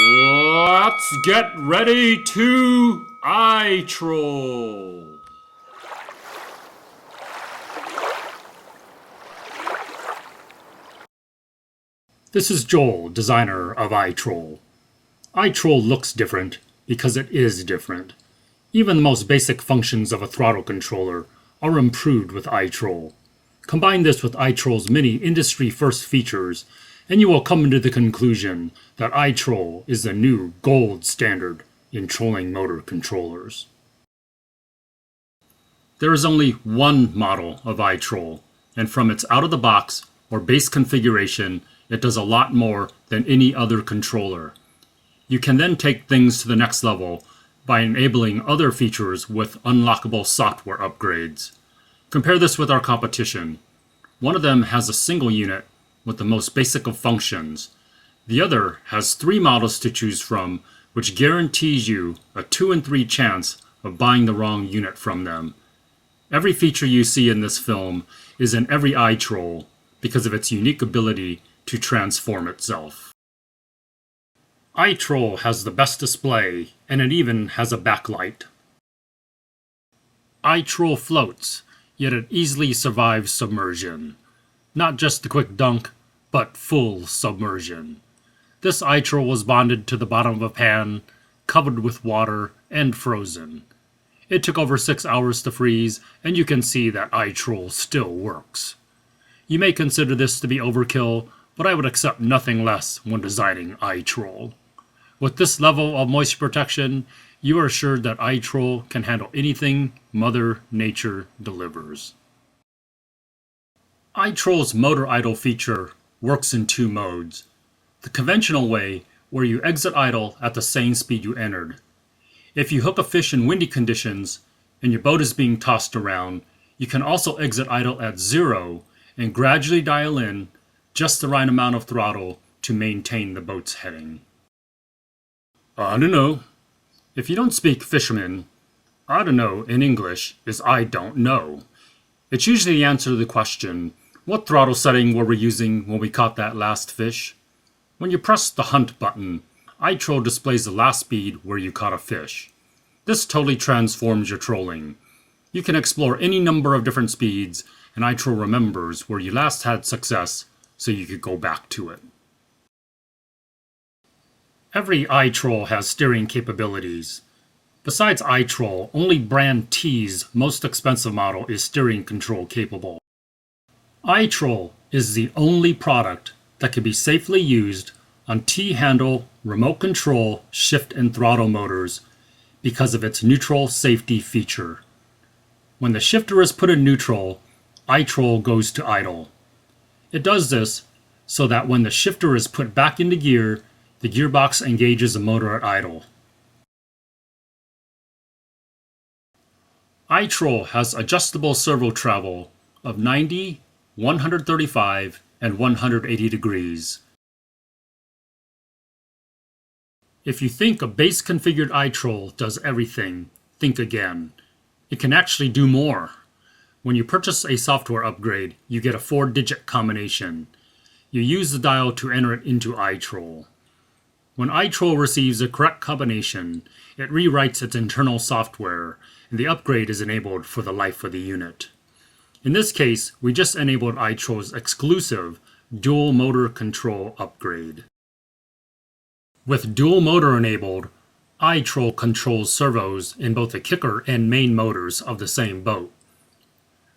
Let's get ready to iTroll. This is Joel, designer of iTroll. iTroll looks different because it is different. Even the most basic functions of a throttle controller are improved with iTroll. Combine this with iTroll's many industry-first features, and you will come to the conclusion that iTroll is the new gold standard in trolling motor controllers. There is only one model of iTroll, and from its out-of-the-box or base configuration, it does a lot more than any other controller. You can then take things to the next level by enabling other features with unlockable software upgrades. Compare this with our competition. One of them has a single unit with the most basic of functions. The other has 3 models to choose from, which guarantees you a 2 in 3 chance of buying the wrong unit from them. Every feature you see in this film is in every iTroll because of its unique ability to transform itself. iTroll has the best display, and it even has a backlight. iTroll floats, yet it easily survives submersion. Not just the quick dunk, but full submersion. This iTroll was bonded to the bottom of a pan, covered with water, and frozen. It took over 6 hours to freeze, and you can see that iTroll still works. You may consider this to be overkill, but I would accept nothing less when designing iTroll. With this level of moisture protection, you are assured that iTroll can handle anything Mother Nature delivers. iTroll's motor idle feature works in 2 modes. The conventional way, where you exit idle at the same speed you entered. If you hook a fish in windy conditions and your boat is being tossed around, you can also exit idle at 0 and gradually dial in just the right amount of throttle to maintain the boat's heading. I don't know. If you don't speak fisherman, I don't know in English is I don't know. It's usually the answer to the question, what throttle setting were we using when we caught that last fish? When you press the hunt button, iTroll displays the last speed where you caught a fish. This totally transforms your trolling. You can explore any number of different speeds, and iTroll remembers where you last had success so you could go back to it. Every iTroll has steering capabilities. Besides iTroll, only brand T's most expensive model is steering control capable. iTroll is the only product that can be safely used on T-handle, remote control, shift and throttle motors because of its neutral safety feature. When the shifter is put in neutral, iTroll goes to idle. It does this so that when the shifter is put back into gear, the gearbox engages the motor at idle. iTroll has adjustable servo travel of 90, 135, and 180 degrees. If you think a base configured iTroll does everything, think again. It can actually do more. When you purchase a software upgrade, you get a 4-digit combination. You use the dial to enter it into iTroll. When iTroll receives the correct combination, it rewrites its internal software, and the upgrade is enabled for the life of the unit. In this case, we just enabled iTroll's exclusive dual motor control upgrade. With dual motor enabled, iTroll controls servos in both the kicker and main motors of the same boat.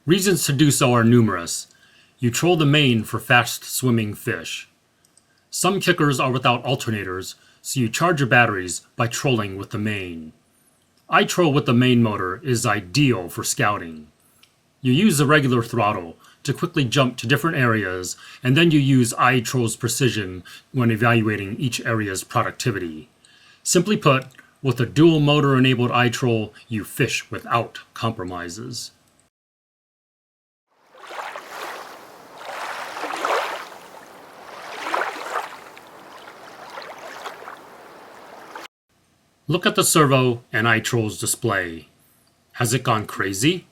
Reasons to do so are numerous. You troll the main for fast-swimming fish. Some kickers are without alternators, so you charge your batteries by trolling with the main. iTroll with the main motor is ideal for scouting. You use the regular throttle to quickly jump to different areas, and then you use iTroll's precision when evaluating each area's productivity. Simply put, with a dual motor enabled iTroll, you fish without compromises. Look at the servo and iTroll's display. Has it gone crazy?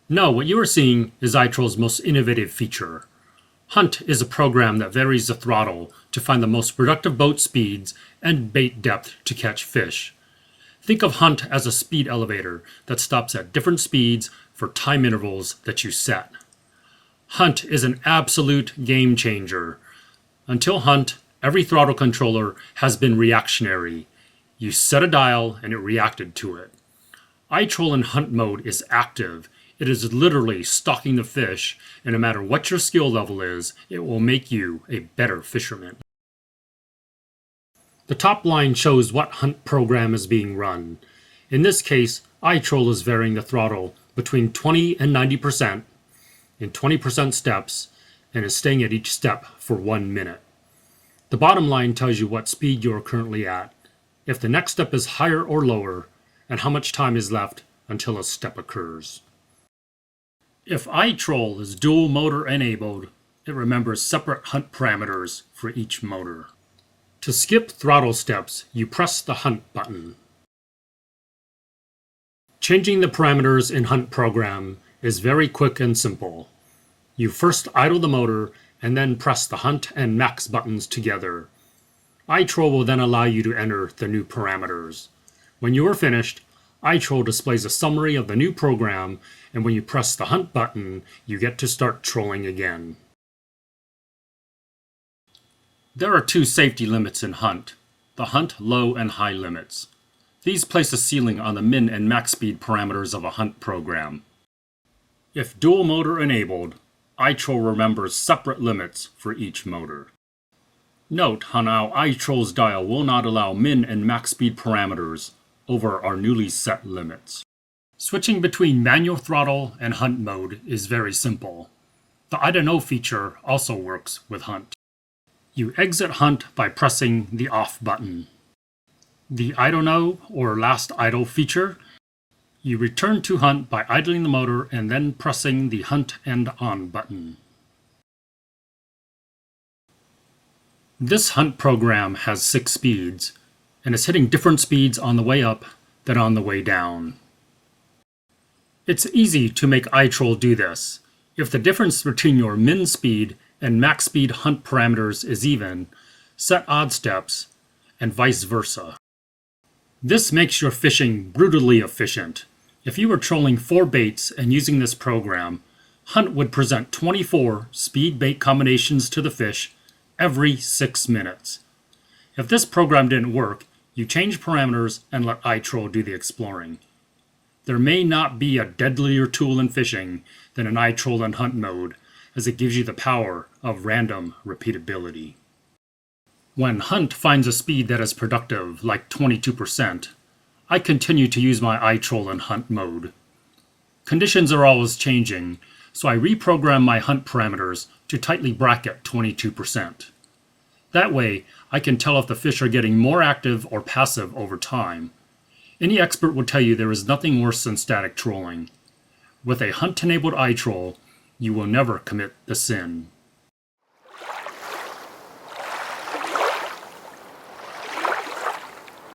No, what you are seeing is iTroll's most innovative feature. Hunt is a program that varies the throttle to find the most productive boat speeds and bait depth to catch fish. Think of Hunt as a speed elevator that stops at different speeds for time intervals that you set. Hunt is an absolute game changer. Until Hunt, every throttle controller has been reactionary. You set a dial and it reacted to it. iTroll in Hunt mode is active. It is literally stalking the fish, and no matter what your skill level is, it will make you a better fisherman. The top line shows what Hunt program is being run. In this case, iTroll is varying the throttle between 20 and 90% in 20% steps and is staying at each step for 1 minute. The bottom line tells you what speed you are currently at, if the next step is higher or lower, and how much time is left until a step occurs. If iTroll is dual motor enabled, it remembers separate Hunt parameters for each motor. To skip throttle steps, you press the Hunt button. Changing the parameters in Hunt program is very quick and simple. You first idle the motor and then press the Hunt and Max buttons together. iTroll will then allow you to enter the new parameters. When you are finished, iTroll displays a summary of the new program, and when you press the Hunt button, you get to start trolling again. There are two safety limits in Hunt, the Hunt low and high limits. These place a ceiling on the min and max speed parameters of a Hunt program. If dual motor enabled, iTroll remembers separate limits for each motor. Note how now iTroll's dial will not allow min and max speed parameters over our newly set limits. Switching between manual throttle and Hunt mode is very simple. The I don't know feature also works with Hunt. You exit Hunt by pressing the off button. The I don't know or last idle feature, you return to Hunt by idling the motor and then pressing the Hunt and on button. This Hunt program has 6 speeds, and is hitting different speeds on the way up than on the way down. It's easy to make iTroll do this. If the difference between your min speed and max speed Hunt parameters is even, set odd steps, and vice versa. This makes your fishing brutally efficient. If you were trolling 4 baits and using this program, Hunt would present 24 speed bait combinations to the fish every 6 minutes. If this program didn't work, you change parameters and let iTroll do the exploring. There may not be a deadlier tool in fishing than an iTroll in Hunt mode, as it gives you the power of random repeatability. When Hunt finds a speed that is productive, like 22%, I continue to use my iTroll in Hunt mode. Conditions are always changing, so I reprogram my Hunt parameters to tightly bracket 22%. That way, I can tell if the fish are getting more active or passive over time. Any expert will tell you there is nothing worse than static trolling. With a Hunt-enabled iTroll, you will never commit the sin.